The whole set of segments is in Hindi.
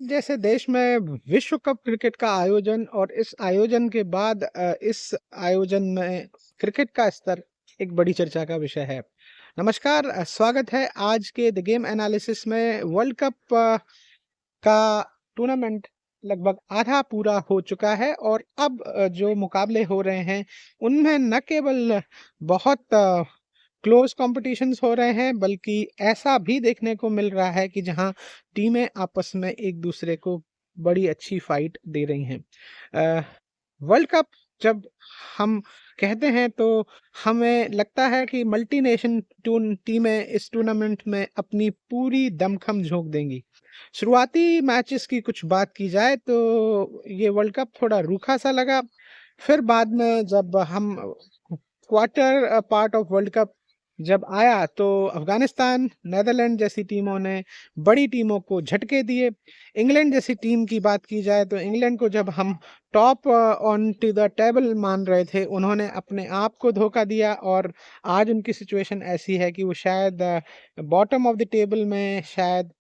जैसे देश में विश्व कप क्रिकेट का आयोजन और इस आयोजन के बाद इस आयोजन में क्रिकेट का स्तर एक बड़ी चर्चा का विषय है। नमस्कार, स्वागत है आज के द गेम एनालिसिस में। वर्ल्ड कप का टूर्नामेंट लगभग आधा पूरा हो चुका है और अब जो मुकाबले हो रहे हैं उनमें न केवल बहुत क्लोज कॉम्पिटिशन्स हो रहे हैं, बल्कि ऐसा भी देखने को मिल रहा है कि जहां टीमें आपस में एक दूसरे को बड़ी अच्छी फाइट दे रही हैं। वर्ल्ड कप जब हम कहते हैं तो हमें लगता है कि मल्टीनेशन टीमें इस टूर्नामेंट में अपनी पूरी दमखम झोंक देंगी। शुरुआती मैचेस की कुछ बात की जाए तो ये वर्ल्ड कप थोड़ा रूखा सा लगा। फिर बाद में जब हम quarter part of world cup जब आया तो अफगानिस्तान, नीदरलैंड जैसी टीमों ने बड़ी टीमों को झटके दिए। इंग्लैंड जैसी टीम की बात की जाए तो इंग्लैंड को जब हम top on to the table मान रहे थे, उन्होंने अपने आप को धोखा दिया और आज उनकी सिचुएशन ऐसी है कि वो शायद बॉटम ऑफ द टेबल में शायद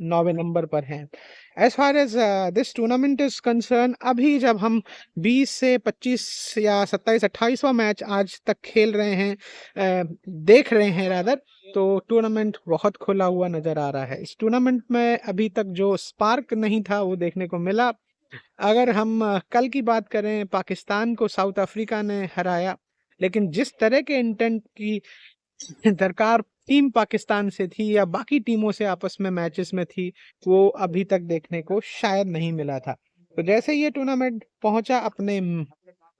9वें नंबर पर हैं। As far as this tournament is concern, अभी जब हम 20 से 25 या 27-28वां मैच आज तक खेल रहे हैं, देख रहे हैं रादर, तो टूर्नामेंट बहुत खुला हुआ नज़र आ रहा है। इस टूर्नामेंट में अभी तक जो स्पार्क नहीं था वो देखने को मिला। अगर हम कल की बात करें, पाकिस्तान को साउथ अफ्रीका ने हराया, लेकिन जिस तरह के इंटेंट की दरकार टीम पाकिस्तान से थी या बाकी टीमों से आपस में मैचेस में थी, वो अभी तक देखने को शायद नहीं मिला था। तो जैसे ये टूर्नामेंट पहुंचा अपने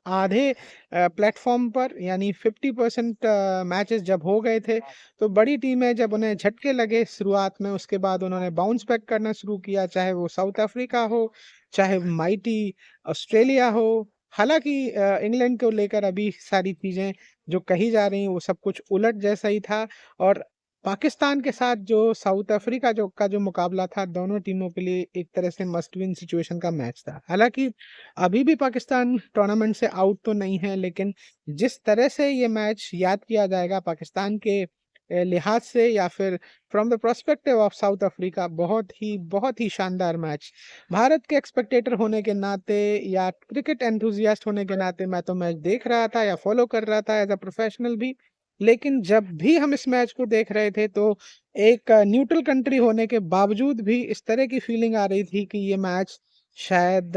आधे प्लेटफॉर्म पर, यानी 50% मैचेस जब हो गए थे, तो बड़ी टीमें जब उन्हें झटके लगे शुरुआत में, उसके बाद उन्होंने बाउंस बैक करना शुरू किया, चाहे वो साउथ अफ्रीका हो, चाहे माइटी ऑस्ट्रेलिया हो। हालांकि इंग्लैंड को लेकर अभी सारी चीजें जो कही जा रही हैं वो सब कुछ उलट जैसा ही था। और पाकिस्तान के साथ जो साउथ अफ्रीका जो मुकाबला था, दोनों टीमों के लिए एक तरह से मस्ट विन सिचुएशन का मैच था। हालांकि अभी भी पाकिस्तान टूर्नामेंट से आउट तो नहीं है, लेकिन जिस तरह से ये मैच याद किया जाएगा पाकिस्तान के लिहाज से या फिर from the perspective of south Africa, बहुत ही शानदार मैच। भारत के एक्सपेक्टेटर होने के नाते या क्रिकेट एंथुजियास्ट होने के नाते मैं तो मैच देख रहा था या फॉलो कर रहा था एज अ प्रोफेशनल भी। लेकिन जब भी हम इस मैच को देख रहे थे तो एक न्यूट्रल कंट्री होने के बावजूद भी इस तरह की फीलिंग आ रही थी कि ये मैच शायद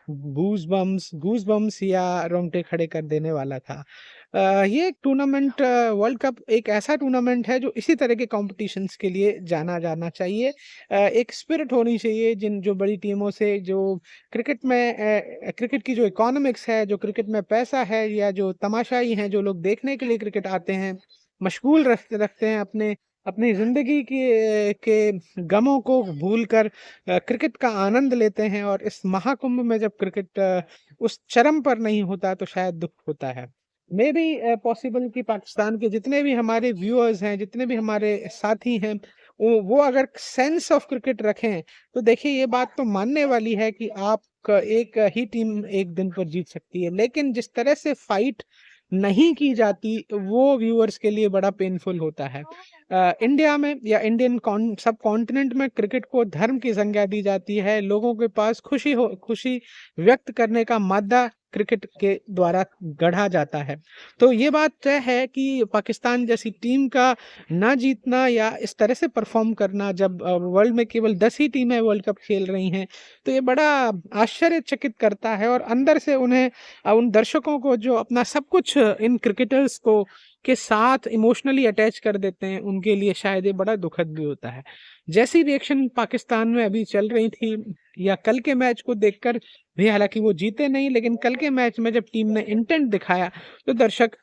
गूज बम्स या रोंगटे खड़े कर देने वाला था। ये टूर्नामेंट, वर्ल्ड कप एक ऐसा टूर्नामेंट है जो इसी तरह के कॉम्पिटिशन्स के लिए जाना जाना चाहिए। एक स्पिरिट होनी चाहिए जिन जो बड़ी टीमों से, जो क्रिकेट में क्रिकेट की जो इकोनॉमिक्स है, जो क्रिकेट में पैसा है, या जो तमाशाई हैं जो लोग देखने के लिए क्रिकेट आते हैं, मशगूल रखते हैं अपने अपनी ज़िंदगी के गमों को भूलकर क्रिकेट का आनंद लेते हैं। और इस महाकुंभ में जब क्रिकेट उस चरम पर नहीं होता तो शायद दुख होता है। मे बी पॉसिबल कि पाकिस्तान के जितने भी हमारे व्यूअर्स हैं, जितने भी हमारे साथी हैं, वो अगर सेंस ऑफ क्रिकेट रखें तो देखिए ये बात तो मानने वाली है कि आप एक ही टीम एक दिन पर जीत सकती है, लेकिन जिस तरह से फाइट नहीं की जाती वो व्यूअर्स के लिए बड़ा पेनफुल होता है। इंडिया में या इंडियन सब कॉन्टिनेंट में क्रिकेट को धर्म की संज्ञा दी जाती है। लोगों के पास खुशी व्यक्त करने का मादा क्रिकेट के द्वारा गढ़ा जाता है। तो ये बात तय है कि पाकिस्तान जैसी टीम का ना जीतना या इस तरह से परफॉर्म करना, जब वर्ल्ड में केवल 10 ही टीमें वर्ल्ड कप खेल रही हैं, तो ये बड़ा आश्चर्यचकित करता है। और अंदर से उन्हें, उन दर्शकों को जो अपना सब कुछ इन क्रिकेटर्स को के साथ इमोशनली अटैच कर देते हैं, उनके लिए शायद ये बड़ा दुखद भी होता है। जैसी रिएक्शन पाकिस्तान में अभी चल रही थी, या कल के मैच को देखकर भी, हालांकि वो जीते नहीं, लेकिन कल के मैच में जब टीम ने इंटेंट दिखाया तो दर्शक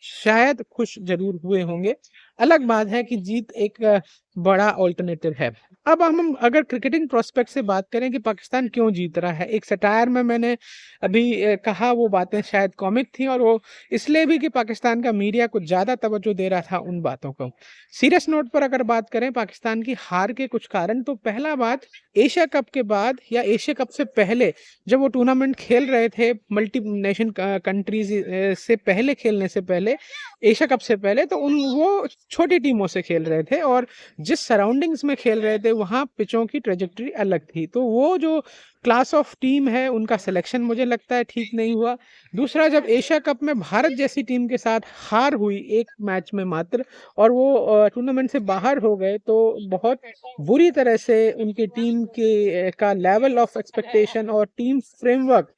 शायद खुश जरूर हुए होंगे। अलग बात है कि जीत एक बड़ा ऑल्टरनेटिव है। अब हम अगर क्रिकेटिंग प्रोस्पेक्ट से बात करें कि पाकिस्तान क्यों जीत रहा है, एक सटायर में मैंने अभी कहा, वो बातें शायद कॉमिक थी, और वो इसलिए भी कि पाकिस्तान का मीडिया कुछ ज़्यादा तवज्जो दे रहा था उन बातों को। सीरियस नोट पर अगर बात करें पाकिस्तान की हार के कुछ कारण, तो पहला बात, एशिया कप के बाद या एशिया कप से पहले जब वो टूर्नामेंट खेल रहे थे, मल्टी नेशन कंट्रीज से पहले, खेलने से पहले, एशिया कप से पहले, तो वो छोटी टीमों से खेल रहे थे और जिस सराउंडिंग्स में खेल रहे थे वहाँ पिचों की ट्रेजेक्टरी अलग थी। तो वो जो क्लास ऑफ टीम है उनका सिलेक्शन मुझे लगता है ठीक नहीं हुआ। दूसरा, जब एशिया कप में भारत जैसी टीम के साथ हार हुई एक मैच में मात्र और वो टूर्नामेंट से बाहर हो गए, तो बहुत बुरी तरह से उनकी टीम के का लेवल ऑफ एक्सपेक्टेशन और टीम फ्रेमवर्क,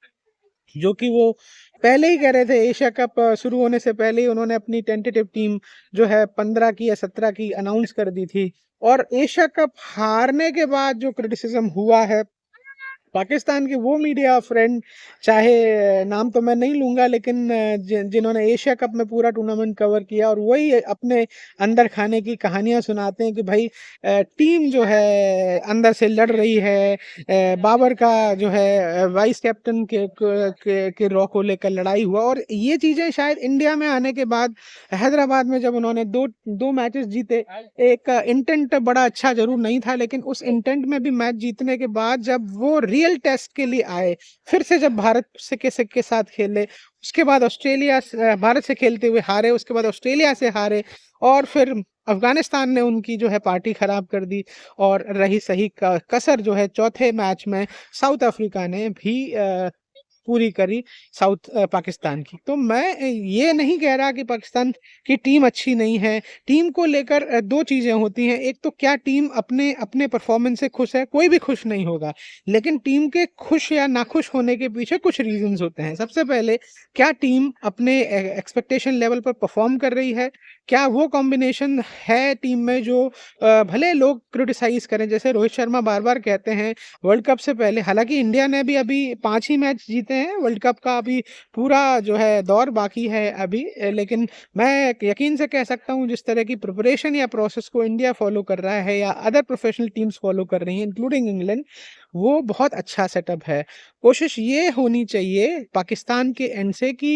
जो कि वो पहले ही कह रहे थे एशिया कप शुरू होने से पहले ही उन्होंने अपनी टेंटेटिव टीम जो है 15 की या 17 की अनाउंस कर दी थी। और एशिया कप हारने के बाद जो क्रिटिसिज्म हुआ है पाकिस्तान के वो मीडिया फ्रेंड, चाहे नाम तो मैं नहीं लूँगा, लेकिन जिन्होंने एशिया कप में पूरा टूर्नामेंट कवर किया और वही अपने अंदर खाने की कहानियाँ सुनाते हैं कि भाई टीम जो है अंदर से लड़ रही है, बाबर का जो है वाइस कैप्टन के रॉ को लेकर लड़ाई हुआ। और ये चीज़ें शायद इंडिया में आने के बाद हैदराबाद में जब उन्होंने दो मैचेस जीते, एक इंटेंट बड़ा अच्छा ज़रूर नहीं था, लेकिन उस इंटेंट में भी मैच जीतने के बाद जब वो रियल टेस्ट के लिए आए, फिर से जब भारत के साथ खेले, उसके बाद ऑस्ट्रेलिया भारत से खेलते हुए हारे, उसके बाद ऑस्ट्रेलिया से हारे और फिर अफगानिस्तान ने उनकी जो है पार्टी खराब कर दी। और रही सही कसर जो है चौथे मैच में साउथ अफ्रीका ने भी पूरी करी पाकिस्तान की। तो मैं ये नहीं कह रहा कि पाकिस्तान की टीम अच्छी नहीं है। टीम को लेकर दो चीज़ें होती हैं, एक तो क्या टीम अपने अपने परफॉर्मेंस से खुश है, कोई भी खुश नहीं होगा, लेकिन टीम के खुश या नाखुश होने के पीछे कुछ रीजंस होते हैं। सबसे पहले, क्या टीम अपने एक्सपेक्टेशन लेवल पर परफॉर्म कर रही है, क्या वो कॉम्बिनेशन है टीम में जो भले लोग क्रिटिसाइज करें, जैसे रोहित शर्मा बार बार कहते हैं वर्ल्ड कप से पहले, हालांकि इंडिया ने भी अभी 5 ही मैच जीते हैं, वर्ल्ड कप का अभी पूरा जो है दौर बाकी है अभी, लेकिन मैं यकीन से कह सकता हूं जिस तरह की प्रिपरेशन या प्रोसेस को इंडिया फॉलो कर रहा है या अदर प्रोफेशनल टीम्स फॉलो कर रही हैं इंक्लूडिंग इंग्लैंड, वो बहुत अच्छा सेटअप है। कोशिश ये होनी चाहिए पाकिस्तान के एंड से कि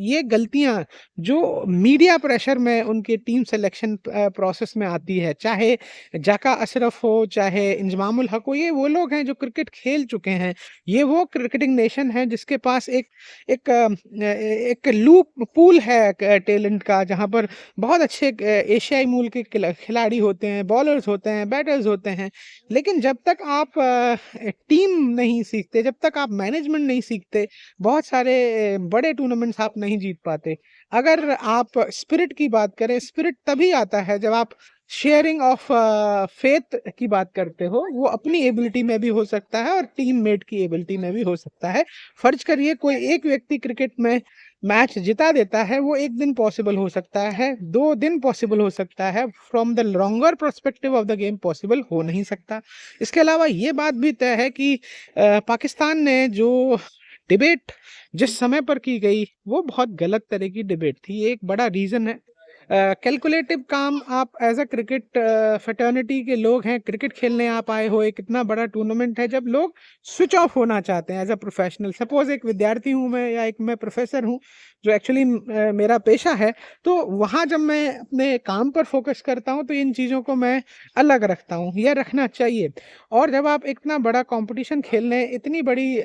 ये गलतियां जो मीडिया प्रेशर में उनके टीम सिलेक्शन प्रोसेस में आती है, चाहे जाका अशरफ हो, चाहे इंजमामुल हक हो, ये वो लोग हैं जो क्रिकेट खेल चुके हैं। ये वो क्रिकेटिंग नेशन है जिसके पास एक एक लूप पूल है टैलेंट का, जहां पर बहुत अच्छे एशियाई मूल के खिलाड़ी होते हैं, बॉलर्स होते हैं, बैटर्स होते हैं। लेकिन जब तक आप टीम नहीं सीखते, जब तक आप मैनेजमेंट नहीं सीखते, बहुत सारे बड़े टूर्नामेंट्स आप नहीं जीत पाते। अगर आप स्पिरिट की बात करें, स्पिरिट तभी आता है जब आप शेयरिंग ऑफ फेथ की बात करते हो। वो अपनी एबिलिटी में भी हो सकता है और टीम मेट की एबिलिटी में भी हो सकता है। फर्ज करिए कोई एक व्यक्ति क्रिकेट में मैच जिता देता है, वो एक दिन पॉसिबल हो सकता है, 2 दिन पॉसिबल हो सकता है, from the longer perspective of the game possible हो नहीं सकता। इसके अलावा ये बात भी तय है कि पाकिस्तान ने जो डिबेट जिस समय पर की गई, वो बहुत गलत तरह की डिबेट थी। एक बड़ा रीज़न है कैलकुलेटिव काम। आप एज अ क्रिकेट फ्रेटर्निटी के लोग हैं, क्रिकेट खेलने आप आए हो, एक इतना बड़ा टूर्नामेंट है, जब लोग स्विच ऑफ होना चाहते हैं एज अ प्रोफेशनल। सपोज एक विद्यार्थी हूँ मैं, या एक मैं प्रोफेसर हूँ जो एक्चुअली मेरा पेशा है, तो वहाँ जब मैं अपने काम पर फोकस करता हूँ तो इन चीज़ों को मैं अलग रखता हूँ, यह रखना चाहिए। और जब आप इतना बड़ा कंपटीशन खेलने, इतनी बड़ी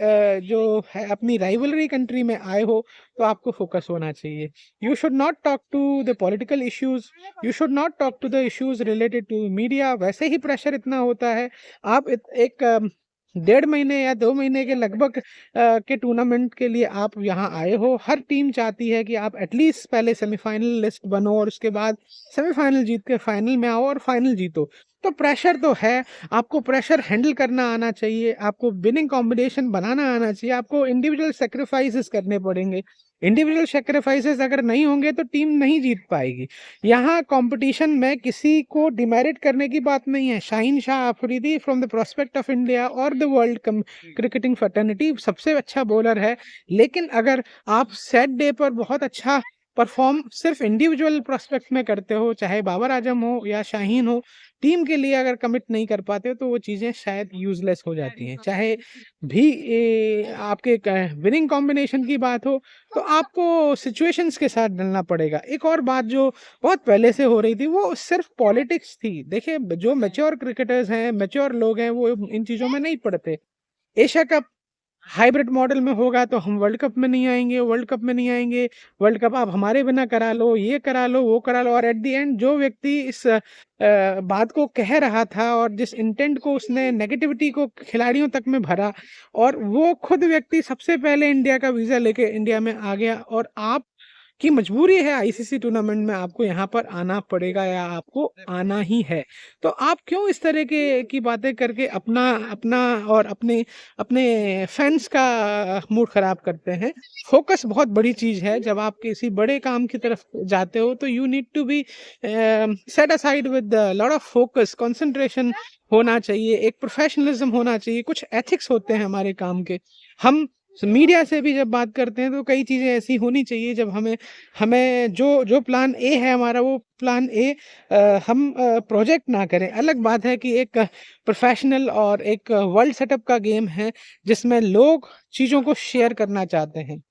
जो है अपनी राइवलरी कंट्री में आए हो, तो आपको फोकस होना चाहिए। You should not talk to the political issues. You should not talk to the issues related to media. वैसे ही प्रेशर इतना होता है। आप एक 1.5 महीने या 2 महीने के लगभग के टूर्नामेंट के लिए आप यहाँ आए हो। हर टीम चाहती है कि आप एटलीस्ट पहले सेमीफाइनलिस्ट बनो और उसके बाद सेमीफाइनल जीत के फाइनल में आओ और फाइनल जीतो। तो प्रेशर तो है, आपको प्रेशर हैंडल करना आना चाहिए, आपको विनिंग कॉम्बिनेशन बनाना आना चाहिए, आपको इंडिविजुअल सैक्रिफाइसेस करने पड़ेंगे। इंडिविजुअल सैक्रिफाइसेस अगर नहीं होंगे तो टीम नहीं जीत पाएगी। यहाँ कंपटीशन में किसी को डिमेरिट करने की बात नहीं है। Shaheen Shah Afridi from the prospect of India और द वर्ल्ड क्रिकेटिंग फ्रेटर्निटी सबसे अच्छा बॉलर है, लेकिन अगर आप सेट डे पर बहुत अच्छा परफॉर्म सिर्फ इंडिविजुअल प्रोस्पेक्ट में करते हो, चाहे बाबर आजम हो या शाहीन हो, टीम के लिए अगर कमिट नहीं कर पाते हो, तो वो चीज़ें शायद यूजलेस हो जाती हैं। चाहे भी आपके विनिंग कॉम्बिनेशन की बात हो, तो आपको सिचुएशंस के साथ डलना पड़ेगा। एक और बात जो बहुत पहले से हो रही थी, वो सिर्फ पॉलिटिक्स थी। देखिए, जो मैच्योर क्रिकेटर्स हैं, मैच्योर लोग हैं, वो इन चीज़ों में नहीं पड़ते। एशिया कप हाइब्रिड मॉडल में होगा तो हम वर्ल्ड कप में नहीं आएँगे, वर्ल्ड कप में नहीं आएँगे, वर्ल्ड कप आप हमारे बिना करा लो, ये करा लो, वो करा लो, और एट द एंड जो व्यक्ति इस बात को कह रहा था और जिस इंटेंट को उसने नेगेटिविटी को खिलाड़ियों तक में भरा, और वो खुद व्यक्ति सबसे पहले इंडिया का वीज़ा लेके इंडिया में आ गया, और आप की मजबूरी है आईसीसी टूर्नामेंट में आपको यहाँ पर आना पड़ेगा या आपको आना ही है। तो आप क्यों इस तरह के की बातें करके अपना अपना और अपने अपने फैंस का मूड खराब करते हैं? फोकस बहुत बड़ी चीज़ है। जब आप किसी बड़े काम की तरफ जाते हो तो you need to be set aside with lot of focus, concentration होना चाहिए, एक प्रोफेशनलिज्म होना चाहिए, कुछ एथिक्स होते हैं हमारे काम के। हम मीडिया से भी जब बात करते हैं तो कई चीज़ें ऐसी होनी चाहिए, जब हमें हमें जो जो प्लान ए है हमारा, वो प्लान ए हम प्रोजेक्ट ना करें। अलग बात है कि एक प्रोफेशनल और एक वर्ल्ड सेटअप का गेम है जिसमें लोग चीज़ों को शेयर करना चाहते हैं।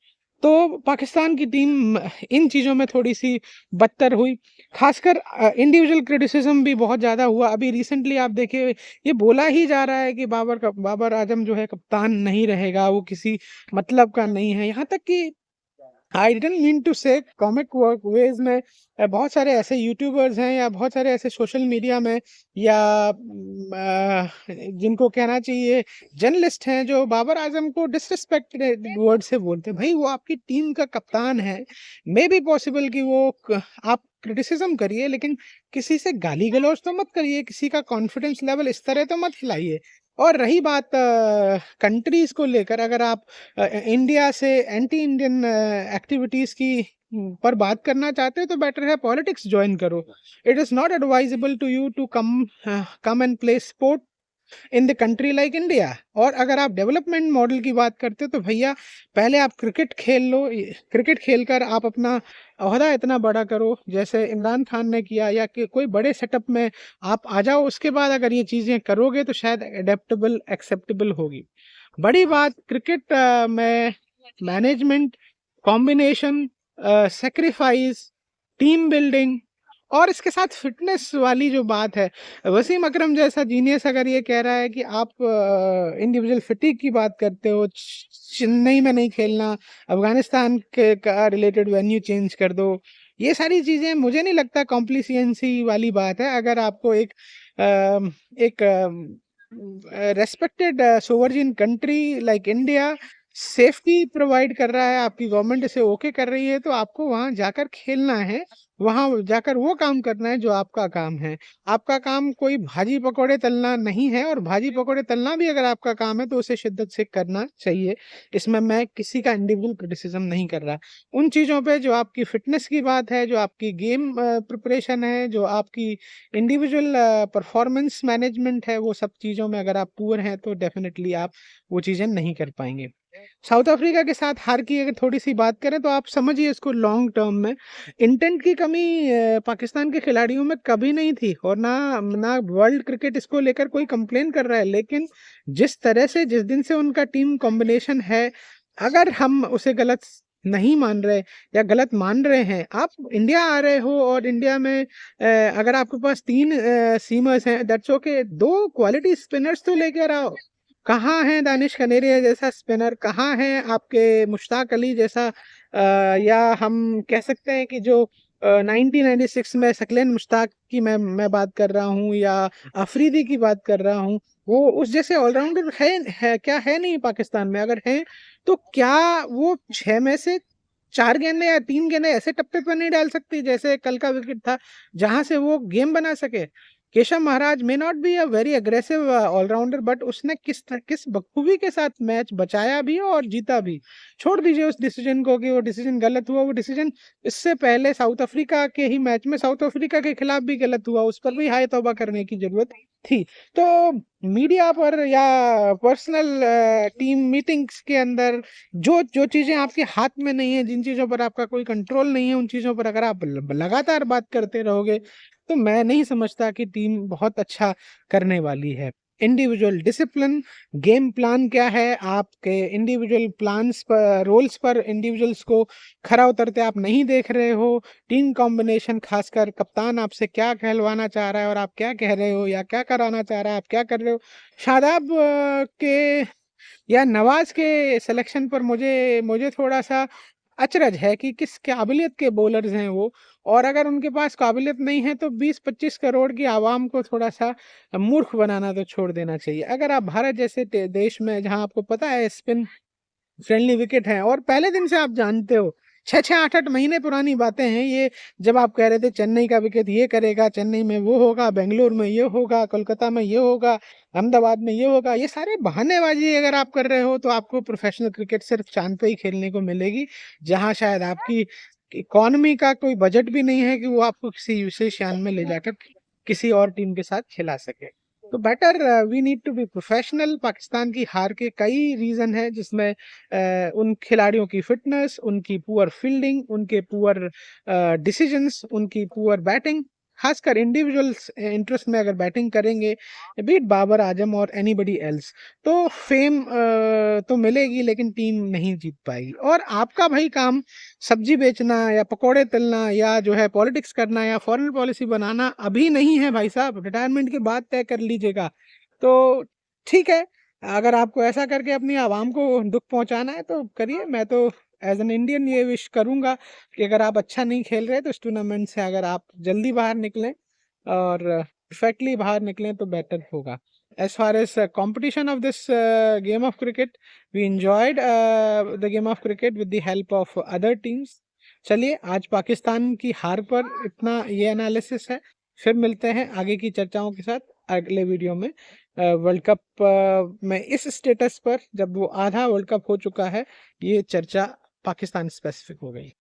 तो पाकिस्तान की टीम इन चीज़ों में थोड़ी-सी बदतर हुई। ख़ासकर इंडिविजुअल क्रिटिसिज़्म भी बहुत ज़्यादा हुआ। अभी रिसेंटली आप देखिए, ये बोला ही जा रहा है कि बाबर आज़म जो है कप्तान नहीं रहेगा, वो किसी मतलब का नहीं है। यहाँ तक कि आई डिडन्ट मीन टू से कॉमिक वर्क वेज़ में बहुत सारे ऐसे यूट्यूबर्स हैं या बहुत सारे ऐसे सोशल मीडिया में या जिनको कहना चाहिए जर्नलिस्ट हैं, जो बाबर आज़म को डिसरिस्पेक्टेड वर्ड से बोलते हैं। भई वो आपकी टीम का कप्तान है। मे बी पॉसिबल कि वो क आप क्रिटिसिज़्म करिए, लेकिन किसी से गाली-गलौज तो मत करिए, किसी का कॉन्फिडेंस लेवल इस तरह तो मत हिलाइए। और रही बात कंट्रीज़ को लेकर, अगर आप इंडिया से एंटी इंडियन एक्टिविटीज़ की पर बात करना चाहते हो तो बेटर है पॉलिटिक्स जॉइन करो। It is not advisable to you to come and play sport in the country like India. और अगर आप डेवलपमेंट मॉडल की बात करते हो तो भैया पहले आप क्रिकेट खेल लो, क्रिकेट खेलकर आप अपना ओहदा इतना बड़ा करो जैसे इमरान खान ने किया, या कि कोई बड़े सेटअप में आप आ जाओ। उसके बाद अगर ये चीज़ें करोगे तो शायद एडेप्टेबल एक्सेप्टेबल होगी। बड़ी बात क्रिकेट में management, combination, sacrifice, team building और इसके साथ फिटनेस वाली जो बात है, वसीम अकरम जैसा जीनियस अगर ये कह रहा है कि आप इंडिविजुअल फटीग की बात करते हो, चेन्नई में नहीं खेलना, अफगानिस्तान के का रिलेटेड वेन्यू चेंज कर दो, ये सारी चीज़ें मुझे नहीं लगता कॉम्प्लिसेंसी वाली बात है। अगर आपको एक respected sovereign country like India safety provide कर रहा है, आपकी गवर्नमेंट इसे ओके कर रही है, तो आपको वहाँ जाकर खेलना है, वहाँ जाकर वो काम करना है जो आपका काम है। आपका काम कोई भाजी-पकौड़े तलना नहीं है, और भाजी-पकौड़े तलना भी अगर आपका काम है तो उसे शिद्दत से करना चाहिए। इसमें मैं किसी का इंडिविजुअल क्रिटिसिज़्म नहीं कर रहा। उन चीज़ों पे जो आपकी फ़िटनेस की बात है, जो आपकी गेम प्रिपरेशन है, जो आपकी इंडिविजुअल परफ़ॉर्मेंस मैनेजमेंट है, वो सब चीज़ों में अगर आप पुअर हैं तो डेफ़िनिटली आप वो चीज़ें नहीं कर पाएँगे। साउथ अफ्रीका के साथ हार की अगर थोड़ी-सी बात करें तो आप समझिए इसको लॉन्ग टर्म में, इंटेंट की कमी पाकिस्तान के खिलाड़ियों में कभी नहीं थी, और ना ना वर्ल्ड क्रिकेट इसको लेकर कोई कंप्लेन कर रहा है। लेकिन जिस तरह से जिस दिन से उनका टीम कॉम्बिनेशन है, अगर हम उसे गलत नहीं मान रहे या गलत मान रहे हैं, आप इंडिया आ रहे हो और इंडिया में अगर आपके पास 3 सीमर्स हैं, दैट्स ओके, 2 क्वालिटी स्पिनर्स तो लेकर आओ। कहाँ है दानिश कनेरिया जैसा स्पिनर? कहाँ है आपके मुश्ताक अली जैसा या हम कह सकते हैं कि जो 1996 में सकलेन मुश्ताक की मैं बात कर रहा हूँ, या अफरीदी की बात कर रहा हूँ, वो उस जैसे ऑलराउंडर है क्या? है नहीं पाकिस्तान में। अगर हैं तो क्या वो 6 में से 4 गेंदें या 3 गेंदें ऐसे टप्पे पर नहीं डाल सकती जैसे कल का विकेट था, जहाँ से वो गेम बना सके? Keshav Maharaj may not be a very aggressive all-rounder, but उसने किस बखूबी के साथ मैच बचाया भी और जीता भी। छोड़ दीजिए उस डिसीजन को कि वो डिसीजन गलत हुआ, वो डिसीजन इससे पहले साउथ अफ्रीका के ही मैच में साउथ अफ्रीका के खिलाफ भी गलत हुआ, उस पर भी हाय तौबा करने की जरूरत थी। तो मीडिया पर या पर्सनल टीम मीटिंग्स के अंदर जो जो चीज़ें आपके हाथ में नहीं है, जिन चीज़ों पर आपका कोई कंट्रोल नहीं है, उन चीज़ों पर अगर आप लगातार बात करते रहोगे तो मैं नहीं समझता कि टीम बहुत अच्छा करने वाली है। इंडिविजुअल डिसिप्लिन, गेम प्लान क्या है, आपके इंडिविजुअल प्लान्स पर, रोल्स पर इंडिविजुअल्स को खरा उतरते आप नहीं देख रहे हो। टीम कॉम्बिनेशन, खासकर कप्तान आपसे क्या कहलवाना चाह रहा है और आप क्या कह रहे हो, या क्या कराना चाह रहा है, आप क्या कर रहे हो। शादाब के या नवाज़ के सिलेक्शन पर मुझे मुझे थोड़ा-सा अचरज है कि किस काबिलियत के बॉलर्स हैं वो, और अगर उनके पास काबिलियत नहीं है तो 20-25 करोड़ की आवाम को थोड़ा-सा मूर्ख बनाना तो छोड़ देना चाहिए। अगर आप भारत जैसे देश में, जहां आपको पता है स्पिन फ्रेंडली विकेट है, और पहले दिन से आप जानते हो, 6-6 8-8 महीने पुरानी बातें हैं ये, जब आप कह रहे थे चेन्नई का विकेट ये करेगा, चेन्नई में वो होगा, बेंगलुरु में ये होगा, कोलकाता में ये होगा, अहमदाबाद में ये होगा, ये सारे बहानेबाजी अगर आप कर रहे हो तो आपको प्रोफेशनल क्रिकेट सिर्फ चांद पे ही खेलने को मिलेगी, जहां शायद आपकी इकोनॉमी का कोई बजट भी नहीं है कि वो आपको किसी विशेष यान में ले जाकर किसी और टीम के साथ खिला सके। तो better we need to be professional. Pakistan की हार के कई रीज़न है, जिसमें उन खिलाड़ियों की फिटनेस, उनकी पुअर फील्डिंग, उनके पुअर डिसीजंस, उनकी पुअर बैटिंग, खासकर इंडिविजुअल्स इंटरेस्ट में अगर बैटिंग करेंगे, बीट बाबर आजम और एनीबडी एल्स, तो फेम तो मिलेगी लेकिन टीम नहीं जीत पाएगी। और आपका भाई काम सब्जी बेचना या पकोड़े तलना या जो है पॉलिटिक्स करना या फॉरेन पॉलिसी बनाना अभी नहीं है भाई साहब, रिटायरमेंट के बाद तय कर लीजिएगा। तो ठीक है, अगर आपको ऐसा करके अपनी आवाम को दुख पहुंचाना है तो करिए। मैं तो एज एन इंडियन ये विश करूंगा कि अगर आप अच्छा नहीं खेल रहे तो इस टूर्नामेंट से अगर आप जल्दी बाहर निकलें और परफेक्टली बाहर निकलें तो बेटर होगा। As far as competition of this game of cricket, we enjoyed the game of cricket with the help of other teams. चलिए, आज पाकिस्तान की हार पर इतना ये एनालिसिस है। फिर मिलते हैं आगे की चर्चाओं के साथ अगले वीडियो में। वर्ल्ड कप में इस स्टेटस पर, जब वो आधा वर्ल्ड कप हो चुका है, ये चर्चा पाकिस्तान स्पेसिफिक हो गई।